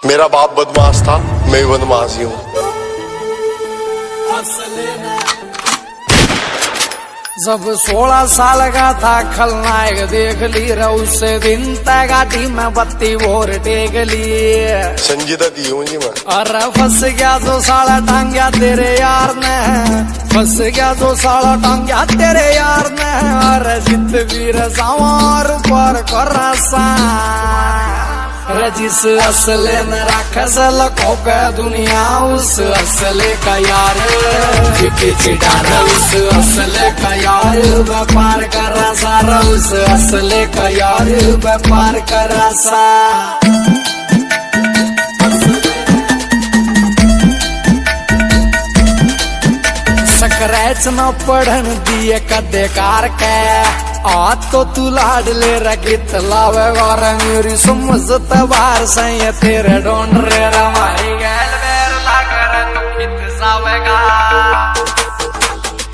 मेरा बाप बदमाश था, मैं बदमाश ही हूँ। जब 16 साल का था खलनायक देख ली उस दिन तय गाड़ी में बत्ती भोर टेक ली। संजीदा दी हूँ जी मैं। अरे फंस गया 2 साल टांग्या तेरे यार ने, फंस गया 2 साल टांग्या तेरे यार ने। अरे जित वीर सवार पर करसा रजिस असले न राखस लखों का दुनिया उस असले का यार चिड़ारा उस असले का यार व्यापार करा सारा उस असले का यार व्यापार करा सा। स्क्रैच न पढ़न दिए कदे कार के आज तो तू लाड ले रगित लावे और मेरी समझत बार सही तेरे ढूंढ रे रमाई गैल बेर लागर तू कित जावेगा।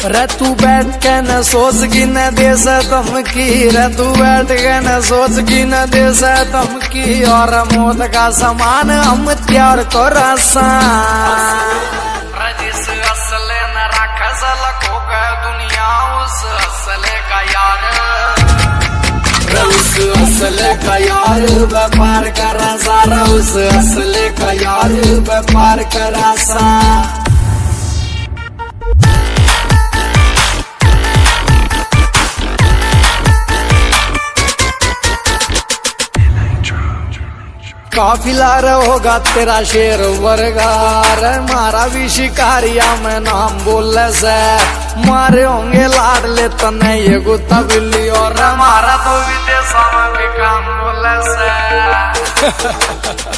रे तू बैठ के न सोच की न दे से धमकी, रे तू बैठ के न सोच की न दे से धमकी। और मौत का समान हम त्यार को रसा रजिस असले न राखस लखों का दुनिया उस असले का यार उस असले का यार व्यापार करा सारा उस असले का यार व्यापार करा सा। काफिला होगा तेरा शेर वर्गार मारा भी शिकारिया में नाम बोले से मारे होंगे लाड ले तने ये गुत्ता बिल्ली और मारा तो विदेशों में भी काम बोले से।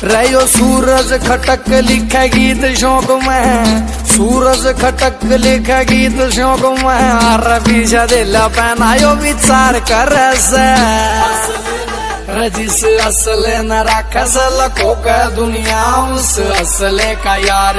रहो सूरज खटक लिखे गीत शौक में, सूरज खटक लिखे गीत शौक में। हर पीछे दिल पहनायो विचार कर से रजिस असले न राखस लखों का दुनिया उस असले का यार।